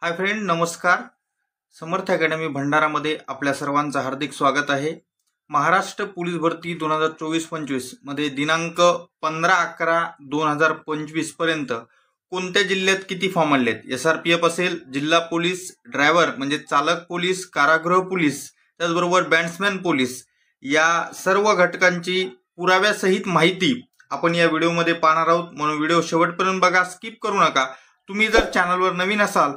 Hi friend, नमस्कार. समर्थ academy भंडारामध्ये आपल्या सर्वांचं हार्दिक स्वागत आहे. महाराष्ट्र पोलीस भरती 2024-25 मध्ये दिनांक 15/11/2025 पर्यंत कोणत्या जिल्ह्यात किती फॉर्म आलेत? SRPF असेल, जिल्हा पोलीस, ड्रायव्हर म्हणजे चालक पोलीस, कारागृह पोलीस, त्याचबरोबर बॅट्समॅन पोलीस, या सर्व घटकांची पुराव्यासहित माहिती आपण या व्हिडिओमध्ये पाहणार आहोत. म्हणून व्हिडिओ शेवटपर्यंत बघा, स्किप करू नका. तुम्ही जर चॅनलवर नवीन असाल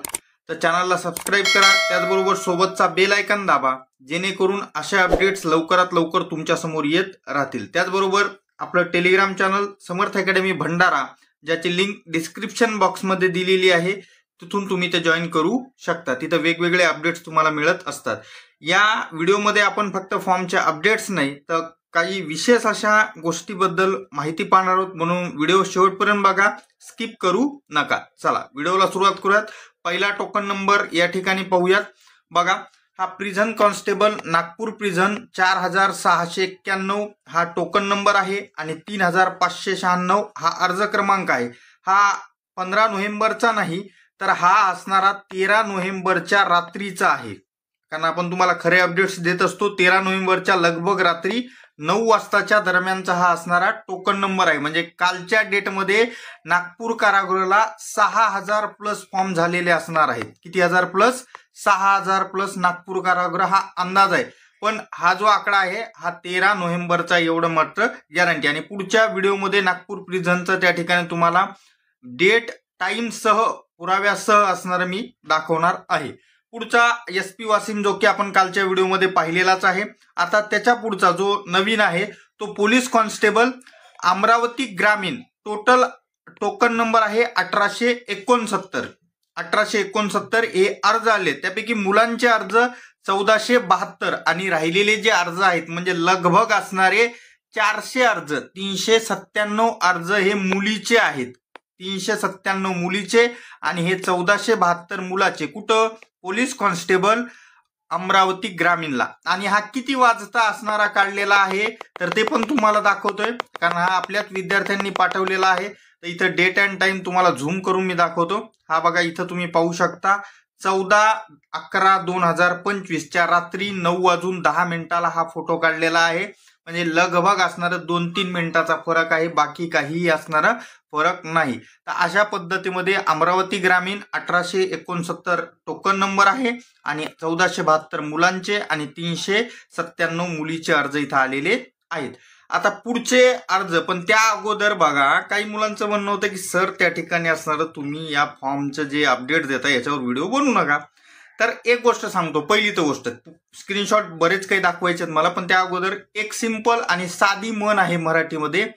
तर चॅनलला सबस्क्राईब करा, त्याचबरोबर सोबतचा बेल आयकॉन दाबा, जेणेकरून अशा अपडेट्स लवकरात लवकर तुमच्या समोर येत राहतील. त्याचबरोबर आपलं टेलिग्राम चॅनल समर्थ अकॅडमी भंडारा, ज्याची लिंक डिस्क्रिप्शन बॉक्समध्ये दिलेली आहे, तिथून तुम्ही ते जॉईन करू शकता. तिथं वेगवेगळे अपडेट्स तुम्हाला मिळत असतात. या व्हिडिओमध्ये आपण फक्त फॉर्मच्या अपडेट्स नाही तर काही विशेष अशा गोष्टीबद्दल माहिती पाहणार आहोत. म्हणून व्हिडिओ शेवटपर्यंत बघा, स्किप करू नका. चला व्हिडिओला सुरुवात करूयात. पहिला टोकन नंबर या ठिकाणी पाहूयात. बघा, हा प्रिझन कॉन्स्टेबल नागपूर प्रिझन 4691 हा टोकन नंबर आहे आणि 3596 हा अर्ज क्रमांक आहे. हा 15 नोव्हेंबरचा नाही तर हा असणारा 13 नोव्हेंबरच्या रात्रीचा आहे, कारण आपण तुम्हाला खरे अपडेट्स देत असतो. 13 नोव्हेंबरच्या लगभग रात्री 9 वाजताच्या दरम्यानचा हा असणारा टोकन नंबर आहे. म्हणजे कालच्या डेटमध्ये नागपूर कारागृहाला 6000 प्लस फॉर्म झालेले असणार आहेत. किती हजार प्लस? 6000 प्लस नागपूर कारागृह हा अंदाज आहे. पण हा जो आकडा आहे हा 13 नोव्हेंबरचा, एवढं मात्र गॅरंटी. आणि पुढच्या व्हिडिओमध्ये नागपूर प्रिझनचं त्या ठिकाणी तुम्हाला डेट टाइम सह पुराव्यासह असणार मी दाखवणार आहे. पुढचा SP वासिम, जो की आपण कालच्या व्हिडिओमध्ये पाहिलेलाच आहे. आता त्याच्या पुढचा जो नवीन आहे तो पोलीस कॉन्स्टेबल अमरावती ग्रामीण. टोटल टोकन नंबर आहे 1869. 1869 हे अर्ज आले. त्यापैकी मुलांचे अर्ज 1472 आणि राहिलेले जे अर्ज आहेत म्हणजे लगभग असणारे 400 अर्ज, 397 अर्ज हे मुलीचे आहेत. 397 मुलीचे आणि हे 1472 मुलाचे. कुठं? पोलीस कॉन्स्टेबल अमरावती ग्रामीणला. आणि हा किती वाजता असणारा काढलेला आहे तर ते पण तुम्हाला दाखवतोय, कारण हा आपल्याच विद्यार्थ्यांनी पाठवलेला आहे. तर इथं डेट अँड टाइम तुम्हाला झूम करून मी दाखवतो. हा बघा, इथं तुम्ही पाहू शकता 14/11/2025 च्या रात्री 9:10 हा फोटो काढलेला आहे. म्हणजे लगभग असणारं 2-3 मिनिटाचा फरक आहे, बाकी काहीही असणारा फरक नाही. तर अशा पद्धतीमध्ये अमरावती ग्रामीण 1869 टोकन नंबर आहे आणि 1472 मुलांचे आणि 397 मुलीचे अर्ज इथं आलेले आहेत. आता पुढचे अर्ज, पण त्या अगोदर बघा, काही मुलांचं म्हणणं होतं की सर त्या ठिकाणी असणारं तुम्ही या फॉर्मचं जे अपडेट देता याच्यावर व्हिडिओ बनवू नका. तर एक गोष्ट सांगतो. पहिली तर गोष्ट, स्क्रीनशॉट बरेच काही दाखवायचे आहेत मला, पण त्या अगोदर एक सिंपल आणि साधी म्हण आहे मराठीमध्ये,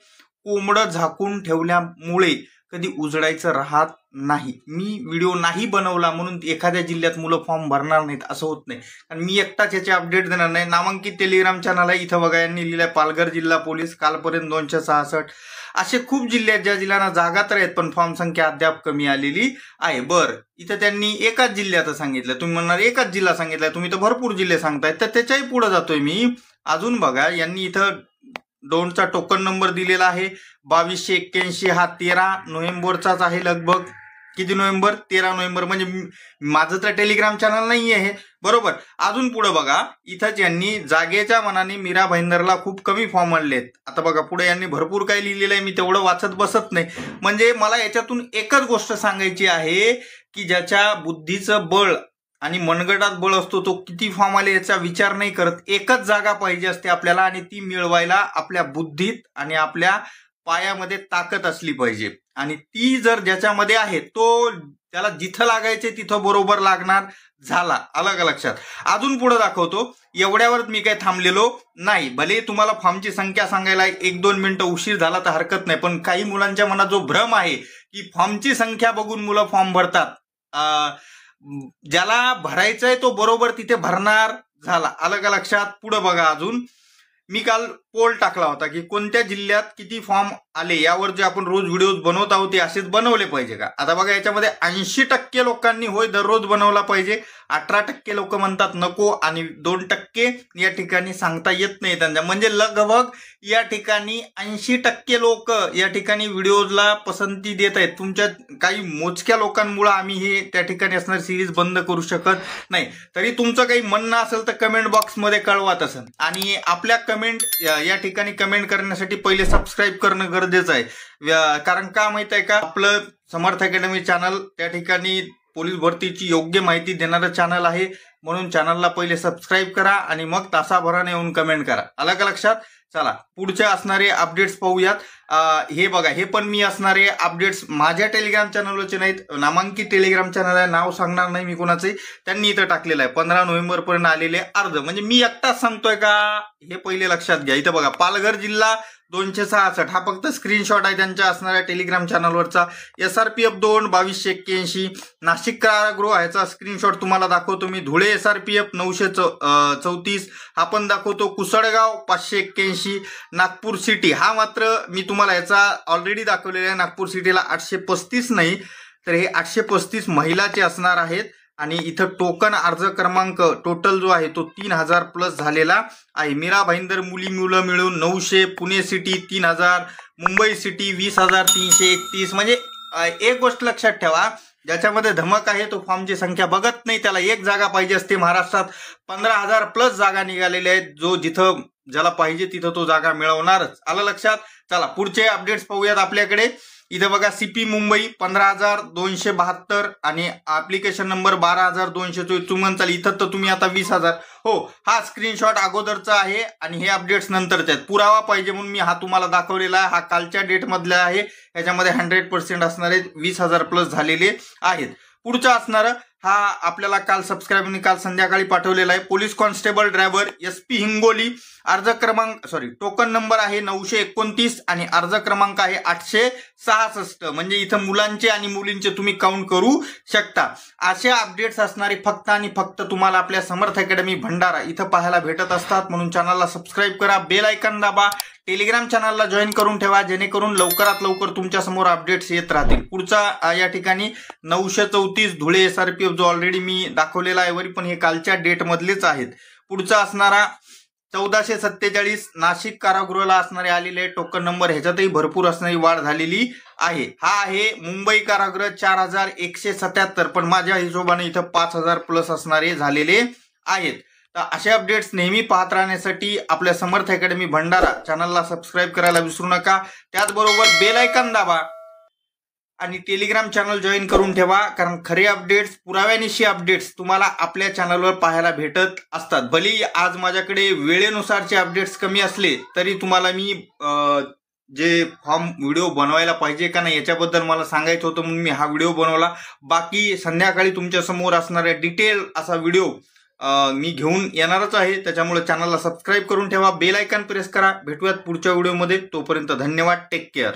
कोंबडं झाकून ठेवल्यामुळे कधी उजडायचं राहत नाही. मी व्हिडिओ नाही बनवला म्हणून एखाद्या जिल्ह्यात मुलं फॉर्म भरणार नाहीत असं होत नाही, कारण मी एकटाच याचे अपडेट देणार नाही. नामांकित टेलिग्राम चॅनल आहे, इथं बघा, यांनी लिहिलंय पालघर जिल्हा पोलीस कालपर्यंत 266. असे खूप जिल्हे आहेत ज्या जिल्ह्यांना जागा तर आहेत पण फॉर्म संख्या अद्याप कमी आलेली आहे. बरं, इथं त्यांनी एकाच जिल्ह्याचं सांगितलं. तुम्ही म्हणणार एकाच जिल्हा सांगितलाय, तुम्ही तर भरपूर जिल्हे सांगतायत. तर त्याच्याही पुढे जातोय मी. अजून बघा, यांनी इथं दोनचा टोकन नंबर दिलेला आहे 2281. हा 13 नोव्हेंबरचाच आहे लगभग. किती नोव्हेंबर? 13 नोव्हेंबर. म्हणजे माझं तर टेलिग्राम चॅनल नाही आहे, बरोबर. अजून पुढे बघा, इथंच यांनी जागेच्या मनाने मीरा भाईंदरला खूप कमी फॉर्म आणलेत. आता बघा पुढे यांनी भरपूर काही लिहिलेलं आहे, मी तेवढं वाचत बसत नाही. म्हणजे मला याच्यातून एकच गोष्ट सांगायची आहे की ज्याच्या बुद्धीचं बळ आणि मनगटात बळ असतो तो किती फॉर्म आले याचा विचार नाही करत. एकच जागा पाहिजे असते आपल्याला आणि ती मिळवायला आपल्या बुद्धीत आणि आपल्या पायामध्ये ताकद असली पाहिजे. आणि ती जर ज्याच्यामध्ये आहे तो त्याला जिथं लागायचे तिथं बरोबर लागणार. झाला, आलं का लक्षात? अजून पुढे दाखवतो. एवढ्यावर मी काही थांबलेलो नाही. भले तुम्हाला फॉर्मची संख्या सांगायला 1-2 मिनिटं उशीर झाला तर हरकत नाही, पण काही मुलांच्या मनात जो भ्रम आहे की फॉर्मची संख्या बघून मुलं फॉर्म भरतात, ज्याला भरायचंय तो बरोबर तिथे भरणार. झाला, आलं का लक्षात? पुढे बघा, अजून मी काल पोल टाकला होता की कोणत्या जिल्ह्यात किती फॉर्म आले. यावर जे आपण रोज व्हिडिओ बनवत आहोत ते असेच बनवले पाहिजे का? आता बघा, याच्यामध्ये 80% लोकांनी होय दररोज बनवला पाहिजे 18% लोक म्हणतात नको आणि 2% या ठिकाणी सांगता येत नाही त्यांच्या, म्हणजे लगभग या ठिकाणी 80% लोक या ठिकाणी व्हिडिओला पसंती देत आहेत. तुमच्या काही मोजक्या लोकांमुळे आम्ही हे त्या ठिकाणी असणार सिरीज बंद करू शकत नाही. तरी तुमचं काही म्हणणं असेल तर कमेंट बॉक्समध्ये कळवा तसं. आणि आपल्या कमेंट या ठिकाणी कमेंट करण्यासाठी पहिले सबस्क्राईब करणं गरजेचं आहे. कारण का माहित आहे का, आपलं समर्थ अकॅडमी चॅनल त्या ठिकाणी पोलीस भरतीची योग्य माहिती देणारं चॅनल आहे. म्हणून चॅनलला पहिले सबस्क्राईब करा आणि मग तासाभराने येऊन कमेंट करा. आलं का लक्षात? चला पुढचे असणारे अपडेट्स पाहूयात. हे बघा, हे पण मी असणारे अपडेट्स माझ्या टेलिग्राम चॅनलवरचे नाहीत, नामांकित टेलिग्राम चॅनल आहे, नाव सांगणार नाही मी कोणाचे, त्यांनी इथं टाकलेलं आहे. 15 नोव्हेंबर पर्यंत आलेले अर्ज, म्हणजे मी एकटाच सांगतोय का हे पहिले लक्षात घ्या. इथं बघा, पालघर जिल्हा 266, हा फक्त स्क्रीनशॉट आहे त्यांच्या असणाऱ्या टेलिग्राम चॅनलवरचा. SRPF 2 2281, नाशिक कारागृह ह्याचा स्क्रीनशॉट तुम्हाला दाखवतो मी. धुळे SRPF 934 हा पण दाखवतो. कुसळगाव 581, नागपूर सिटी हा मात्र मी तुम्हाला याचा ऑलरेडी दाखवलेला आहे. नागपूर सिटीला 835 नाही तर हे 835 महिलाचे असणार आहेत. आणि इथं टोकन अर्ज क्रमांक टोटल जो आहे तो 3000 प्लस झालेला आहे. मीरा भाईंदर मुली मुलं मिळून 900, पुणे सिटी 3000, मुंबई सिटी 20,331. म्हणजे एक गोष्ट लक्षात ठेवा, ज्याच्यामध्ये धमक आहे तो फॉर्मची संख्या बघत नाही, त्याला एक जागा पाहिजे असते. महाराष्ट्रात 15,000 प्लस जागा निघालेल्या आहेत. जो जिथं ज्याला पाहिजे तिथं तो जागा मिळवणारच. आलं लक्षात? चला पुढचे अपडेट्स पाहूयात आपल्याकडे. इथं बघा, CP मुंबई 15,272 आणि ऍप्लिकेशन नंबर 12,224. तुम्ही चालेल इथं तर तुम्ही आता 20,000. हो, हा स्क्रीनशॉट अगोदरचा आहे आणि हे अपडेट्स नंतरचे आहेत. पुरावा पाहिजे म्हणून मी हा तुम्हाला दाखवलेला आहे. हा कालच्या डेट मधला आहे. याच्यामध्ये 100% असणारे 20,000 प्लस झालेले आहेत. पुढचं असणारं हा आपल्याला काल सबस्क्राईबरने काल संध्याकाळी पाठवलेला आहे. Police constable driver SP Hingoli, अर्ज क्रमांक टोकन नंबर आहे 929 आणि अर्ज क्रमांक आहे 866. म्हणजे इथं मुलांचे आणि मुलींचे तुम्ही काउंट करू शकता. असे अपडेट्स असणारे फक्त आणि फक्त तुम्हाला आपल्या समर्थ अकॅडमी भंडारा इथं पाहायला भेटत असतात. म्हणून चॅनलला सबस्क्राईब करा, बेल आयकॉन दाबा, टेलिग्राम चॅनलला जॉईन करून ठेवा, जेणेकरून लवकरात लवकर तुमच्या समोर अपडेट्स येत राहतील. पुढचा या ठिकाणी 934 धुळे SRPF जो ऑलरेडी मी दाखवलेला आहे वरी, पण हे कालच्या डेट मधलेच आहेत. पुढचा असणारा 1447 नाशिक कारागृहाला असणारे आलेले टोकन नंबर, ह्याच्यातही भरपूर असणारी वाढ झालेली आहे. हा आहे मुंबई कारागृह 4177, पण माझ्या हिशोबाने इथं 5000 प्लस असणारे झालेले आहेत. तर असे अपडेट्स नेहमी पाहत राहण्यासाठी आपल्या समर्थ अकॅडमी भंडारा चॅनलला सबस्क्राईब करायला विसरू नका. त्याचबरोबर बेल आयकॉन दाबा आणि टेलिग्राम चॅनल जॉईन करून ठेवा, कारण खरे अपडेट्स, पुराव्यानिशी अपडेट्स तुम्हाला आपल्या चॅनलवर पाहायला भेटत असतात. भले आज माझ्याकडे वेळेनुसारचे अपडेट्स कमी असले तरी तुम्हाला मी जे फॉर्म व्हिडिओ बनवायला पाहिजे का नाही याच्याबद्दल मला सांगायचं होतं म्हणून मी हा व्हिडिओ बनवला. बाकी संध्याकाळी तुमच्या समोर असणाऱ्या डिटेल असा व्हिडिओ मी घेऊन येणारच आहे. त्याच्यामुळे चॅनलला सबस्क्राईब करून ठेवा, बेल आयकॉन प्रेस करा. भेटूयात पुढच्या व्हिडिओमध्ये. तोपर्यंत धन्यवाद, टेक केअर.